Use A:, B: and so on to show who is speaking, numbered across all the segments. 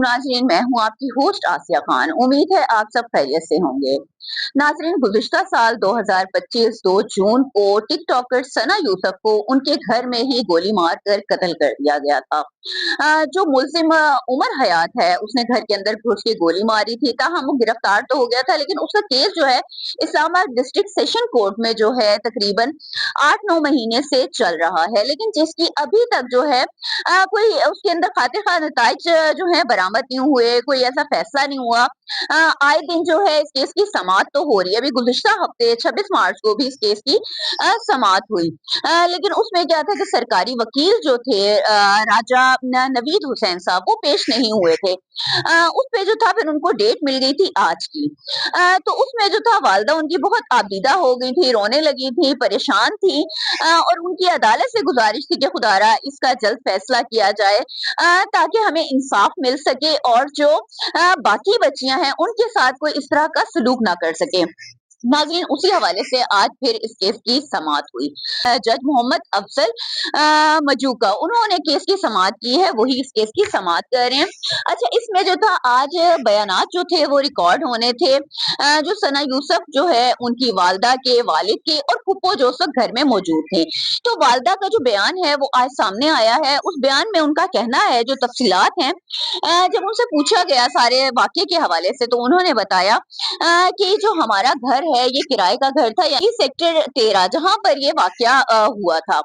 A: नाज़रीन, मैं हूँ आपकी होस्ट आसिया खान। उम्मीद है आप सब खैरियत से होंगे। नाज़रीन, गुज़िश्ता साल 2025 2 जून को टिकटॉकर सना यूसुफ को उनके घर में ही गोली मारकर कत्ल कर दिया गया था। जो मुल्ज़िम उमर हयात है, उसने घर के अंदर घुस के गोली मारी थी। ताहम वो गिरफ्तार तो हो गया था, लेकिन उसका केस जो है इस्लामाबाद डिस्ट्रिक्ट सेशन कोर्ट में जो है तकरीबन 8-9 महीने से चल रहा है, लेकिन जिसकी अभी तक जो है कोई उसके अंदर खातिर खा नताइज जो है बरामद नहीं हुए, कोई ऐसा फैसला नहीं हुआ। आए दिन जो है इस केस की समाअत तो हो रही है। अभी गुज़िश्ता हफ्ते 26 मार्च को भी इस केस की समाअत हुई। लेकिन उसमें क्या था कि सरकारी वकील जो थे राजा नवीद हुसैन साहब, वो पेश नहीं हुए थे। उस पे जो था फिर उनको डेट मिल गई थी आज की। तो उसमें जो था वालिदा उनकी बहुत आबीदा हो गई थी, रोने लगी थी, परेशान थी और उनकी अदालत से गुजारिश थी कि खुदारा इसका जल्द फैसला किया जाए ताकि हमें इंसाफ मिल सके और जो बाकी बच्चियां हैं उनके साथ कोई इस तरह का सलूक ना कर सके। नाज़रीन, उसी हवाले से आज फिर इस केस की समाअत हुई। जज मोहम्मद अफजल मजूका उन्होंने केस की समाअत की है, वही इस केस की समाअत कर रहे हैं। अच्छा, इसमें जो था आज बयानात जो थे वो रिकॉर्ड होने थे। जो सना यूसुफ जो है उनकी वालिदा के, वालिद के और फुप्पो जो सब घर में मौजूद थे। तो वालिदा का जो बयान है वो आज सामने आया है। उस बयान में उनका कहना है, जो तफसीलात हैं, जब उनसे पूछा गया सारे वाक़े के हवाले से, तो उन्होंने बताया कि जो हमारा घर है ये किराए का घर था, यानी सेक्टर 13 जहाँ पर ये वाक़या हुआ था।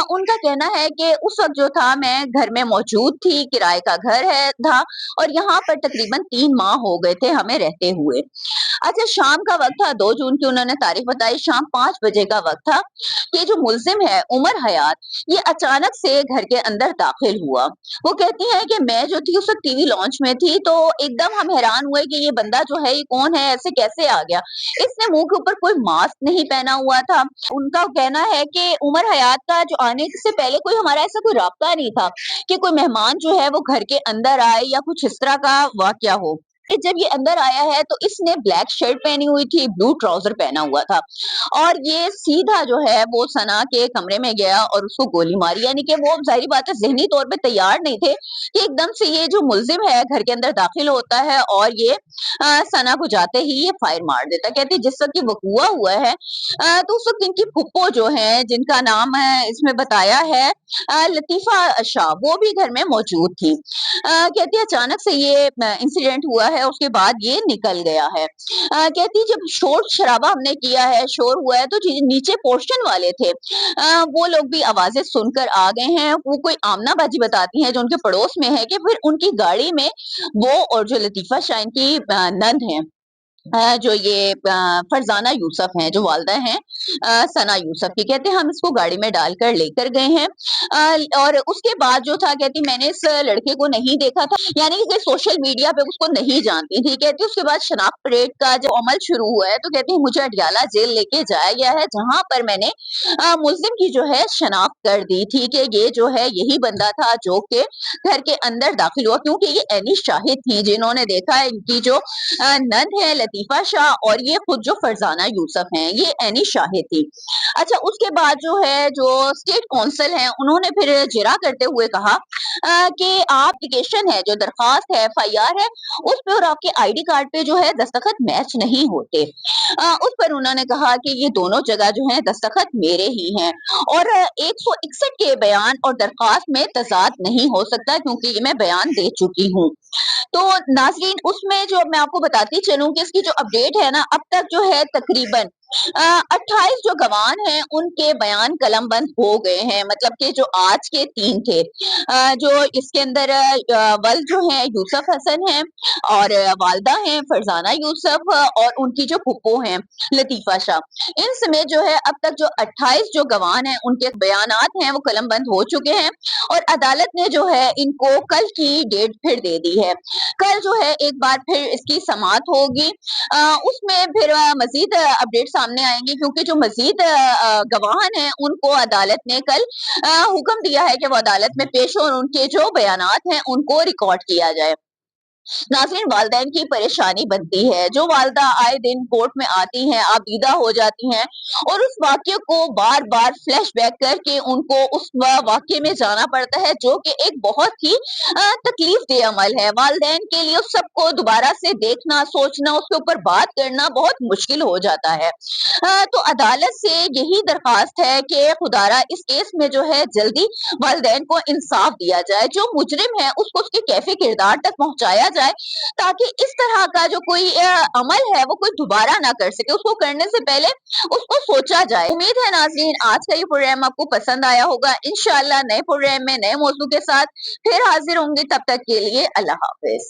A: उनका कहना है कि उस वक़्त जो था मैं घर में मौजूद थी, किराए का घर था और यहाँ पर तकरीबन 3 माह हो गए थे हमें रहते हुए। अच्छा, शाम का वक़्त था, 2 जून की उन्होंने तारीख बताई, शाम 5 बजे का वक़्त था कि जो मुल्ज़िम है उमर हयात, ये अचानक से घर के अंदर दाखिल हुआ। वो कहती हैं कि मैं जो थी उस वक़्त टीवी लॉन्च में थी, तो एकदम हम हैरान हुए कि ये बंदा जो है ये कौन है, ऐसे कैसे आ गया? इसने मुँह के ऊपर कोई मास्क नहीं पहना हुआ था। उनका कहना है कि उमर हयात का जो आने से पहले कोई हमारा ऐसा कोई राब्ता नहीं था कि कोई मेहमान जो है वो घर के अंदर आए या कुछ इस तरह का वाक़या हो। जब ये अंदर आया है तो इसने ब्लैक शर्ट पहनी हुई थी, ब्लू ट्राउज़र पहना हुआ था और ये सीधा जो है वो सना के कमरे में गया और उसको गोली मारी। यानी कि वो ज़ाहिर बात है ज़हनी तौर पे तैयार नहीं थे कि एकदम से ये जो मुल्ज़िम है घर के अंदर दाखिल होता है और ये सना को जाते ही ये फायर मार देता है। कहती है जिस वक़्त ये वक़ूआ हुआ है तो उस वक़्त इनकी फुप्पो जो है, जिनका नाम है इसमें बताया है लतीफ़ा शाह, वो भी घर में मौजूद थी। कहती है अचानक से ये इंसिडेंट हुआ है, उसके बाद ये निकल गया है। कहती है जब शोर-शराबा हमने किया है, शोर हुआ है, तो नीचे पोर्शन वाले थे, वो लोग भी आवाज़ें सुनकर आ गए हैं। वो कोई आमना बाजी बताती हैं जो उनके पड़ोस में है कि फिर उनकी गाड़ी में वो और जो लतीफ़ा शाह इनकी नंद हैं, जो ये फरज़ाना यूसुफ हैं, जो वालिदा हैं सना यूसुफ की, कहते हैं हम इसको गाड़ी में डालकर लेकर गए हैं। और उसके बाद जो था, कहती मैंने इस लड़के को नहीं देखा था, यानी कि सोशल मीडिया पे उसको नहीं जानती थी। कहती उसके बाद शनाख्त परेड का जब अमल शुरू हुआ है तो कहती है मुझे अडयाला जेल लेके जाया गया है, जहाँ पर मैंने मुल्ज़िम की जो है शनाख्त कर दी थी कि ये जो है यही बंदा था जो कि घर के अंदर दाखिल हुआ, क्योंकि ये ऐनी शाहिद थी जिन्होंने देखा इनकी जो नंद है लतीफ़ा शाह और ये खुद जो फरज़ाना यूसुफ हैं, ये ऐनी शाहिद थी। अच्छा, उसके बाद जो है जो स्टेट काउंसिल है उन्होंने फिर जिरा करते हुए कहा कि एप्लीकेशन है, जो दरख्वास्त है, एफआईआर है, उस पे और आपके आईडी कार्ड पे जो है दस्तखत मैच नहीं होते। उस पर उन्होंने कहा कि ये दोनों जगह जो है दस्तखत मेरे ही हैं और 161 के बयान और दरख्वास्त में तज़ाद नहीं हो सकता, क्योंकि ये मैं बयान दे चुकी हूँ। तो नाज़रीन, उसमें जो मैं आपको बताती चलूँ कि इसकी जो अपडेट है ना, अब तक जो है तकरीबन 28 जो गवाह हैं उनके बयान कलमबंद हो गए हैं, मतलब कि जो आज के 3 थे। जो इसके अंदर वल जो है यूसुफ हसन हैं और वालिदा हैं फरज़ाना यूसुफ और उनकी जो फुप्पो हैं लतीफ़ा शाह। इन समेत जो है अब तक जो 28 जो गवाह हैं उनके बयानात हैं वो कलमबंद हो चुके हैं और अदालत ने जो है इनको कल की डेट फिर दे दी है। कल जो है एक बार फिर इसकी समाअत होगी। उसमें फिर मज़ीद अपडेट सामने आएँगे, क्योंकि जो मज़ीद गवाह हैं उनको अदालत ने कल हुक्म दिया है कि वो अदालत में पेश हों और उनके जो बयानात हैं उनको रिकॉर्ड किया जाए। नाज़रीन, वालिदैन की परेशानी बनती है। जो वालिदा आए दिन कोर्ट में आती हैं, आबीदा हो जाती हैं और उस वाक़ये को बार-बार फ्लैशबैक करके उनको उस वाक़ये में जाना पड़ता है, जो कि एक बहुत ही तकलीफ देह अमल है। वालिदैन के लिए उस सबको दोबारा से देखना, सोचना, उसके ऊपर बात करना बहुत मुश्किल हो जाता है। तो अदालत से यही दरख्वास्त है कि खुदारा इस केस में जो है जल्दी वालिदैन को इंसाफ दिया जाए। जो मुजरिम है उसको उसके कैफ़े किरदार तक पहुँचाया जाए, ताकि इस तरह का जो कोई अमल है वो कोई दोबारा ना कर सके। उसको करने से पहले उसको सोचा जाए। उम्मीद है नाज़रीन आज का ये प्रोग्राम आपको पसंद आया होगा। इंशाअल्लाह नए प्रोग्राम में नए मौजू के साथ फिर हाज़िर होंगे। तब तक के लिए अल्लाह हाफ़िज़।